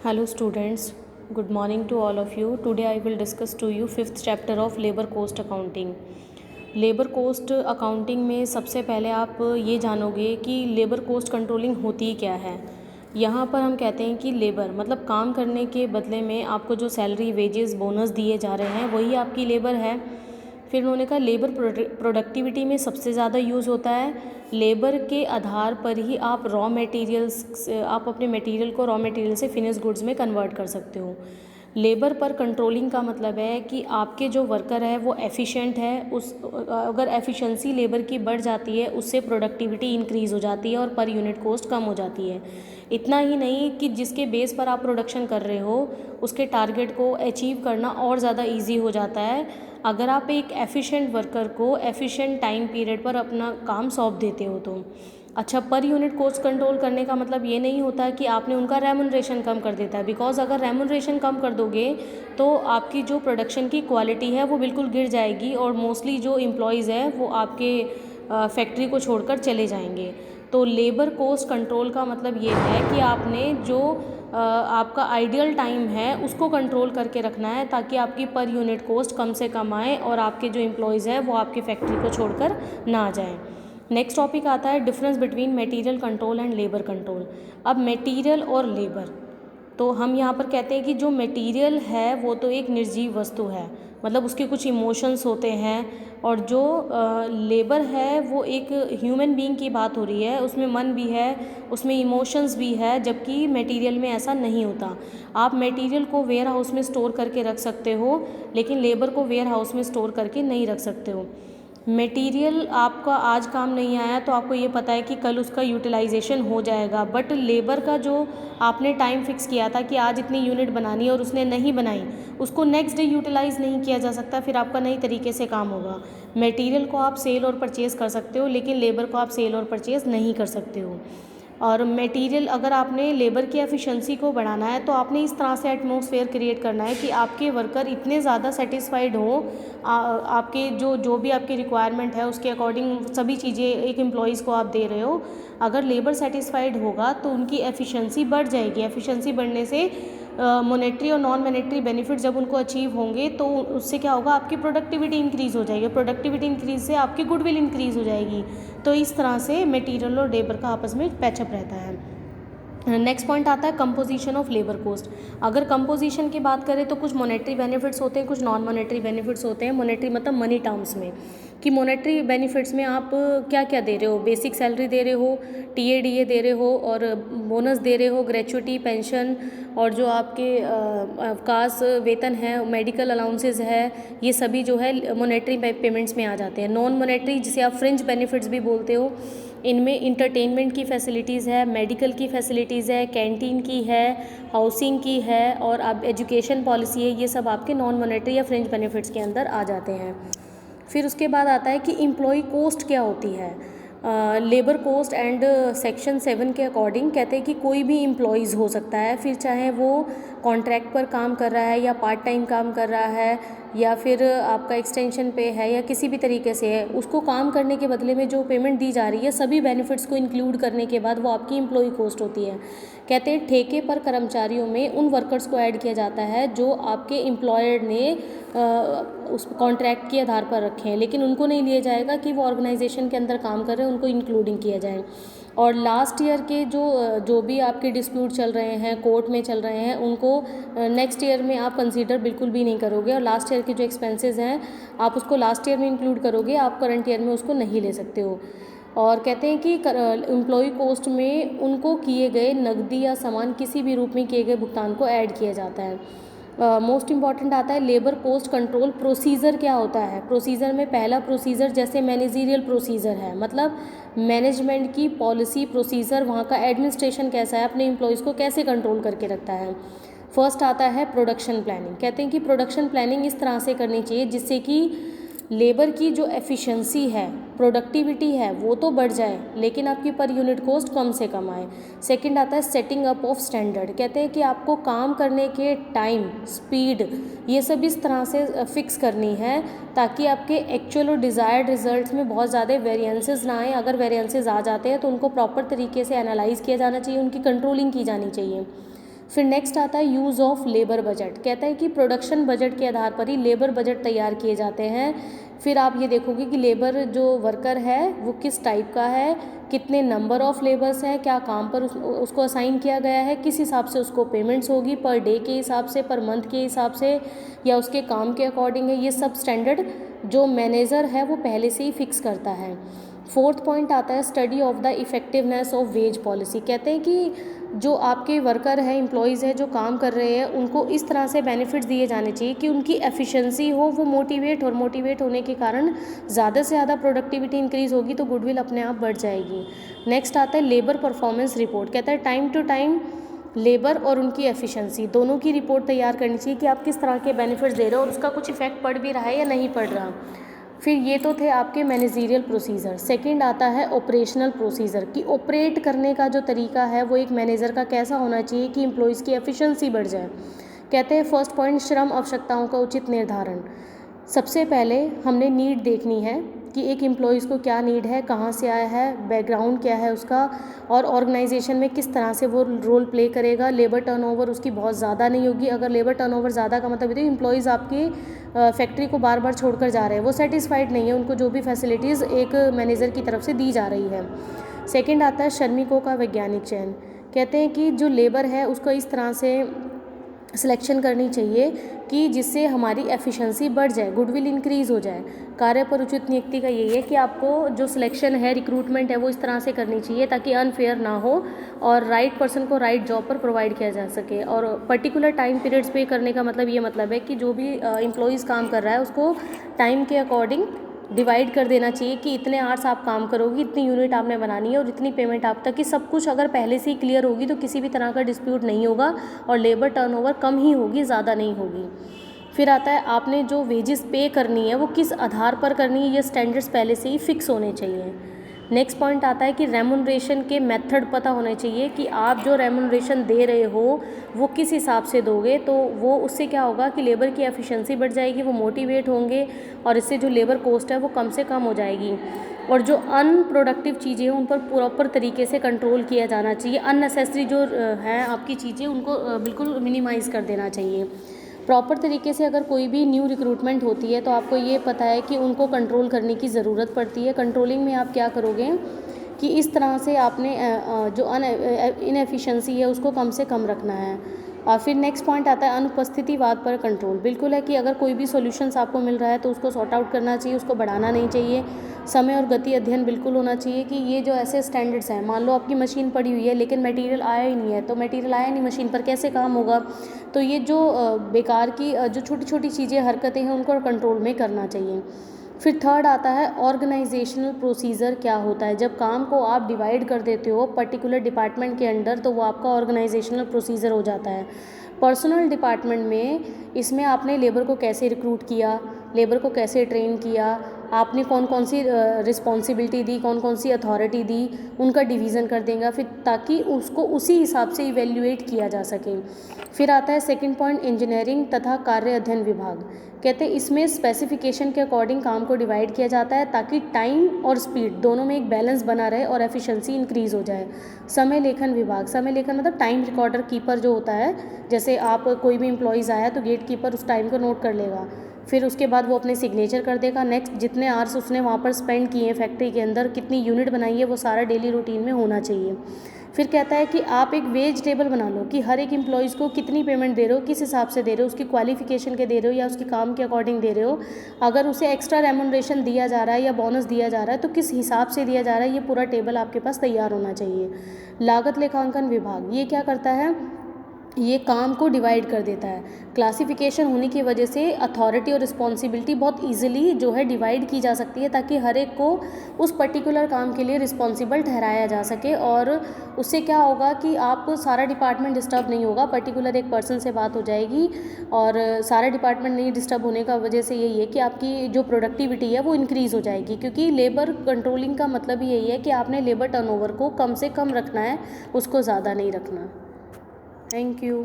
Hello students, good morning to all of you. Today I will discuss to you fifth chapter of labor cost accounting. Labour cost accounting में सबसे पहले आप ये जानोगे कि labour cost controlling होती क्या है। यहाँ पर हम कहते हैं कि लेबर मतलब काम करने के बदले में आपको जो सैलरी, वेजेस, बोनस दिए जा रहे हैं वही आपकी लेबर है। फिर उन्होंने कहा लेबर प्रोडक्टिविटी में सबसे ज़्यादा यूज़ होता है। लेबर के आधार पर ही आप रॉ मटेरियल्स आप अपने मटेरियल को रॉ मटेरियल से फिनिश गुड्स में कन्वर्ट कर सकते हो। लेबर पर कंट्रोलिंग का मतलब है कि आपके जो वर्कर है वो एफिशिएंट है, उस अगर एफिशिएंसी लेबर की बढ़ जाती है उससे प्रोडक्टिविटी इंक्रीज़ हो जाती है और पर यूनिट कॉस्ट कम हो जाती है। इतना ही नहीं कि जिसके बेस पर आप प्रोडक्शन कर रहे हो उसके टारगेट को अचीव करना और ज़्यादा ईजी हो जाता है अगर आप एक एफिशिएंट वर्कर को एफिशिएंट टाइम पीरियड पर अपना काम सौंप देते हो तो। अच्छा, पर यूनिट कॉस्ट कंट्रोल करने का मतलब ये नहीं होता कि आपने उनका रेमुनरेशन कम कर देता है, बिकॉज अगर रेमुनरेशन कम कर दोगे तो आपकी जो प्रोडक्शन की क्वालिटी है वो बिल्कुल गिर जाएगी और मोस्टली जो एम्प्लॉयज़ हैं वो आपके फैक्ट्री को छोड़कर चले जाएंगे। तो लेबर कोस्ट कंट्रोल का मतलब ये है कि आपने जो आपका आइडियल टाइम है उसको कंट्रोल करके रखना है ताकि आपकी पर यूनिट कॉस्ट कम से कम आए और आपके जो एम्प्लॉयज़ हैं वो आपकी फैक्ट्री को छोड़कर ना जाएं। नेक्स्ट टॉपिक आता है difference between material control and labour control. अब मटेरियल और लेबर, तो हम यहाँ पर कहते हैं कि जो मटेरियल है वो तो एक निर्जीव वस्तु है, मतलब उसके कुछ इमोशंस होते हैं, और जो लेबर है वो एक ह्यूमन बीइंग की बात हो रही है, उसमें मन भी है, उसमें इमोशंस भी है, जबकि मटेरियल में ऐसा नहीं होता। आप मटेरियल को वेयर हाउस में स्टोर करके रख सकते हो लेकिन लेबर को वेयर हाउस में स्टोर करके नहीं रख सकते हो। मटेरियल आपका आज काम नहीं आया तो आपको ये पता है कि कल उसका यूटिलाइजेशन हो जाएगा, बट लेबर का जो आपने टाइम फिक्स किया था कि आज इतनी यूनिट बनानी है और उसने नहीं बनाई, उसको नेक्स्ट डे यूटिलाइज़ नहीं किया जा सकता, फिर आपका नई तरीके से काम होगा। मटेरियल को आप सेल और परचेज़ कर सकते हो लेकिन लेबर को आप सेल और परचेज़ नहीं कर सकते हो। और मटेरियल अगर आपने लेबर की एफिशिएंसी को बढ़ाना है तो आपने इस तरह से एटमॉस्फेयर क्रिएट करना है कि आपके वर्कर इतने ज़्यादा सेटिस्फाइड हो, आपके जो भी आपकी रिक्वायरमेंट है उसके अकॉर्डिंग सभी चीज़ें एक एम्प्लॉयज़ को आप दे रहे हो। अगर लेबर सेटिस्फाइड होगा तो उनकी एफिशिएंसी बढ़ जाएगी। एफिशिएंसी बढ़ने से मॉनेटरी और नॉन मॉनेटरी बेनिफिट जब उनको अचीव होंगे तो उससे क्या होगा, आपकी प्रोडक्टिविटी इंक्रीज़ हो जाएगी। प्रोडक्टिविटी इंक्रीज़ से आपकी गुडविल इंक्रीज़ हो जाएगी। तो इस तरह से मटेरियल और लेबर का आपस में पैचअप रहता है। नेक्स्ट पॉइंट आता है कंपोजिशन ऑफ लेबर कोस्ट। अगर कंपोजिशन की बात करें तो कुछ मॉनेटरी बेनिफिट्स होते हैं, कुछ नॉन मॉनेटरी बेनिफिट्स होते हैं। मॉनेटरी मतलब मनी टर्म्स में, कि मॉनेटरी बेनिफिट्स में आप क्या क्या दे रहे हो, बेसिक सैलरी दे रहे हो, टीएडीए दे रहे हो और बोनस दे रहे हो, ग्रेचुइटी, पेंशन, और जो आपके अवकाश वेतन है, मेडिकल अलाउंसेज है, ये सभी जो है मॉनेटरी पेमेंट्स में आ जाते हैं। नॉन मॉनेटरी जिसे आप फ्रिंज बेनिफिट्स भी बोलते हो, इनमें इंटरटेनमेंट की फैसिलिटीज़ है, मेडिकल की फैसिलिटीज़ है, कैंटीन की है, हाउसिंग की है और अब एजुकेशन पॉलिसी है, ये सब आपके नॉन मॉनेटरी या फ्रिंज बेनिफिट्स के अंदर आ जाते हैं। फिर उसके बाद आता है कि एम्प्लॉय कोस्ट क्या होती है। लेबर कोस्ट एंड सेक्शन 7 के अकॉर्डिंग कहते हैं कि कोई भी एम्प्लॉयज़ हो सकता है, फिर चाहे वो कॉन्ट्रैक्ट पर काम कर रहा है या पार्ट टाइम काम कर रहा है या फिर आपका एक्सटेंशन पे है या किसी भी तरीके से है, उसको काम करने के बदले में जो पेमेंट दी जा रही है सभी बेनिफिट्स को इंक्लूड करने के बाद वो आपकी एम्प्लॉय कोस्ट होती है। कहते हैं ठेके पर कर्मचारियों में उन वर्कर्स को ऐड किया जाता है जो आपके एम्प्लॉयर ने उस कॉन्ट्रैक्ट के आधार पर रखे हैं, लेकिन उनको नहीं लिया जाएगा कि वो ऑर्गेनाइजेशन के अंदर काम कर रहे हैं, उनको इंक्लूडिंग किया जाए। और लास्ट ईयर के जो भी आपके डिस्प्यूट चल रहे हैं, कोर्ट में चल रहे हैं, उनको नेक्स्ट ईयर में आप कंसीडर बिल्कुल भी नहीं करोगे, और लास्ट ईयर के जो एक्सपेंसेस हैं आप उसको लास्ट ईयर में इंक्लूड करोगे, आप करंट ईयर में उसको नहीं ले सकते हो। और कहते हैं कि एम्प्लॉय कोस्ट में उनको किए गए नकदी या सामान किसी भी रूप में किए गए भुगतान को ऐड किया जाता है। मोस्ट इम्पॉर्टेंट आता है लेबर कोस्ट कंट्रोल प्रोसीजर क्या होता है। प्रोसीजर में पहला प्रोसीजर जैसे मैनेजीरियल प्रोसीजर है, मतलब मैनेजमेंट की पॉलिसी प्रोसीजर, वहाँ का एडमिनिस्ट्रेशन कैसा है, अपने एम्प्लॉयज़ को कैसे कंट्रोल करके रखता है। फर्स्ट आता है प्रोडक्शन प्लानिंग। कहते हैं कि प्रोडक्शन प्लानिंग इस तरह से करनी चाहिए जिससे कि लेबर की जो एफिशिएंसी है, प्रोडक्टिविटी है, वो तो बढ़ जाए लेकिन आपकी पर यूनिट कॉस्ट कम से कम आए। सेकंड आता है सेटिंग अप ऑफ स्टैंडर्ड। कहते हैं कि आपको काम करने के टाइम, स्पीड, ये सब इस तरह से फिक्स करनी है ताकि आपके एक्चुअल और डिज़ायर्ड रिजल्ट्स में बहुत ज़्यादा वेरिएंसेस ना आए। अगर वेरिएंसेस आ जाते हैं तो उनको प्रॉपर तरीके से एनालाइज किया जाना चाहिए, उनकी कंट्रोलिंग की जानी चाहिए। फिर नेक्स्ट आता है यूज़ ऑफ लेबर बजट। कहता है कि प्रोडक्शन बजट के आधार पर ही लेबर बजट तैयार किए जाते हैं। फिर आप ये देखोगे कि लेबर जो वर्कर है वो किस टाइप का है, कितने नंबर ऑफ लेबर्स हैं, क्या काम पर उसको असाइन किया गया है, किस हिसाब से उसको पेमेंट्स होगी, पर डे के हिसाब से, पर मंथ के हिसाब से, या उसके काम के अकॉर्डिंग है। ये सब स्टैंडर्ड जो मैनेजर है वो पहले से ही फिक्स करता है। फोर्थ पॉइंट आता है study of the effectiveness of ways policy. कहते हैं कि जो आपके वर्कर हैं, एम्प्लॉयज़ हैं, जो काम कर रहे हैं, उनको इस तरह से बेनिफिट्स दिए जाने चाहिए कि उनकी एफिशिएंसी हो, वो मोटिवेट होने के कारण ज़्यादा से ज़्यादा प्रोडक्टिविटी इंक्रीज़ होगी तो गुडविल अपने आप बढ़ जाएगी। नेक्स्ट आता है लेबर परफॉर्मेंस रिपोर्ट। कहता है टाइम टू टाइम लेबर और उनकी एफिशिएंसी दोनों की रिपोर्ट तैयार करनी चाहिए कि आप किस तरह के बेनिफिट्स दे रहे हो और उसका कुछ इफेक्ट पड़ भी रहा है या नहीं पड़ रहा। फिर ये तो थे आपके मैनेजरियल प्रोसीजर। सेकंड आता है ऑपरेशनल प्रोसीजर कि ऑपरेट करने का जो तरीका है वो एक मैनेजर का कैसा होना चाहिए कि एम्प्लॉयज़ की एफिशिएंसी बढ़ जाए। कहते हैं फर्स्ट पॉइंट श्रम आवश्यकताओं का उचित निर्धारण। सबसे पहले हमने नीड देखनी है कि एक एम्प्लॉयज़ को क्या नीड है, कहाँ से आया है, बैकग्राउंड क्या है उसका, और ऑर्गेनाइजेशन में किस तरह से वो रोल प्ले करेगा। लेबर टर्नओवर उसकी बहुत ज़्यादा नहीं होगी। अगर लेबर टर्नओवर ज़्यादा का मतलब ये एम्प्लॉयज़ आपकी फैक्ट्री को बार बार छोड़कर जा रहे हैं, वो सेटिस्फाइड नहीं है, उनको जो भी फैसिलिटीज़ एक मैनेजर की तरफ से दी जा रही है। सेकेंड आता है श्रमिकों का वैज्ञानिक चयन। कहते हैं कि जो लेबर है उसको इस तरह से सिलेक्शन करनी चाहिए कि जिससे हमारी एफिशिएंसी बढ़ जाए, गुडविल इंक्रीज़ हो जाए। कार्य पर उचित नियुक्ति का यही है कि आपको जो सिलेक्शन है, रिक्रूटमेंट है, वो इस तरह से करनी चाहिए ताकि अनफेयर ना हो और राइट पर्सन को राइट जॉब पर प्रोवाइड किया जा सके। और पर्टिकुलर टाइम पीरियड्स पे करने का मतलब ये मतलब है कि जो भी एम्प्लॉयज़ काम कर रहा है उसको टाइम के अकॉर्डिंग डिवाइड कर देना चाहिए कि इतने आवर्स आप काम करोगी, इतनी यूनिट आपने बनानी है और इतनी पेमेंट आप तक, कि सब कुछ अगर पहले से ही क्लियर होगी तो किसी भी तरह का डिस्प्यूट नहीं होगा और लेबर टर्नओवर कम ही होगी, ज़्यादा नहीं होगी। फिर आता है आपने जो वेजेस पे करनी है वो किस आधार पर करनी है, ये स्टैंडर्ड्स पहले से ही फिक्स होने चाहिए। नेक्स्ट पॉइंट आता है कि रेमुनरेशन के मेथड पता होने चाहिए कि आप जो रेमुनरेशन दे रहे हो वो किस हिसाब से दोगे, तो वो उससे क्या होगा कि लेबर की एफिशिएंसी बढ़ जाएगी, वो मोटिवेट होंगे और इससे जो लेबर कॉस्ट है वो कम से कम हो जाएगी। और जो अनप्रोडक्टिव चीज़ें हैं उन पर प्रॉपर तरीके से कंट्रोल किया जाना चाहिए। अननेसेसरी जो हैं आपकी चीज़ें उनको बिल्कुल मिनिमाइज़ कर देना चाहिए। प्रॉपर तरीके से अगर कोई भी न्यू रिक्रूटमेंट होती है तो आपको ये पता है कि उनको कंट्रोल करने की ज़रूरत पड़ती है। कंट्रोलिंग में आप क्या करोगे कि इस तरह से आपने जो इनएफिशिएंसी है उसको कम से कम रखना है। और फिर नेक्स्ट पॉइंट आता है अनुपस्थितिवाद पर कंट्रोल। बिल्कुल है कि अगर कोई भी सॉल्यूशंस आपको मिल रहा है तो उसको सॉर्ट आउट करना चाहिए, उसको बढ़ाना नहीं चाहिए। समय और गति अध्ययन बिल्कुल होना चाहिए कि ये जो ऐसे स्टैंडर्ड्स हैं, मान लो आपकी मशीन पड़ी हुई है लेकिन मटेरियल आया ही नहीं है, तो मटेरियल आया नहीं मशीन पर कैसे काम होगा। तो ये जो बेकार की जो छोटी छोटी चीज़ें, हरकतें हैं, उनको कंट्रोल में करना चाहिए। फिर थर्ड आता है ऑर्गेनाइजेशनल प्रोसीजर क्या होता है। जब काम को आप डिवाइड कर देते हो पर्टिकुलर डिपार्टमेंट के अंडर तो वो आपका ऑर्गेनाइजेशनल प्रोसीजर हो जाता है। पर्सनल डिपार्टमेंट में इसमें आपने लेबर को कैसे रिक्रूट किया, लेबर को कैसे ट्रेन किया, आपने कौन कौन सी रिस्पॉन्सिबिलिटी दी, कौन कौन सी अथॉरिटी दी, उनका डिवीज़न कर देगा फिर, ताकि उसको उसी हिसाब से इवेल्युएट किया जा सके। फिर आता है सेकंड पॉइंट इंजीनियरिंग तथा कार्य अध्ययन विभाग। कहते हैं इसमें स्पेसिफिकेशन के अकॉर्डिंग काम को डिवाइड किया जाता है ताकि टाइम और स्पीड दोनों में एक बैलेंस बना रहे और एफिशिएंसी इंक्रीज़ हो जाए। समय लेखन विभाग, समय लेखन मतलब टाइम रिकॉर्डर कीपर जो होता है, जैसे आप कोई भी एम्प्लॉयज़ आया तो गेट कीपर उस टाइम को नोट कर लेगा, फिर उसके बाद वो अपने सिग्नेचर कर देगा। नेक्स्ट जितने आवर्स उसने वहाँ पर स्पेंड किए हैं फैक्ट्री के अंदर, कितनी यूनिट बनाई है, वो सारा डेली रूटीन में होना चाहिए। फिर कहता है कि आप एक वेज टेबल बना लो कि हर एक एम्प्लॉयज़ को कितनी पेमेंट दे रहे हो, किस हिसाब से दे रहे हो, उसकी क्वालिफिकेशन के दे रहे हो या उसके काम के अकॉर्डिंग दे रहे हो। अगर उसे एक्स्ट्रा रेमुनरेशन दिया जा रहा है या बोनस दिया जा रहा है तो किस हिसाब से दिया जा रहा है, ये पूरा टेबल आपके पास तैयार होना चाहिए। लागत लेखांकन विभाग ये क्या करता है, ये काम को डिवाइड कर देता है। क्लासिफिकेशन होने की वजह से अथॉरिटी और रिस्पॉन्सिबिलिटी बहुत इजीली जो है डिवाइड की जा सकती है ताकि हर एक को उस पर्टिकुलर काम के लिए रिस्पॉन्सिबल ठहराया जा सके। और उससे क्या होगा कि आप सारा डिपार्टमेंट डिस्टर्ब नहीं होगा, पर्टिकुलर एक पर्सन से बात हो जाएगी और सारा डिपार्टमेंट नहीं डिस्टर्ब होने का वजह से यही है कि आपकी जो प्रोडक्टिविटी है वो इंक्रीज़ हो जाएगी। क्योंकि लेबर कंट्रोलिंग का मतलब ही यही है कि आपने लेबर टर्नओवर को कम से कम रखना है, उसको ज़्यादा नहीं रखना। Thank you.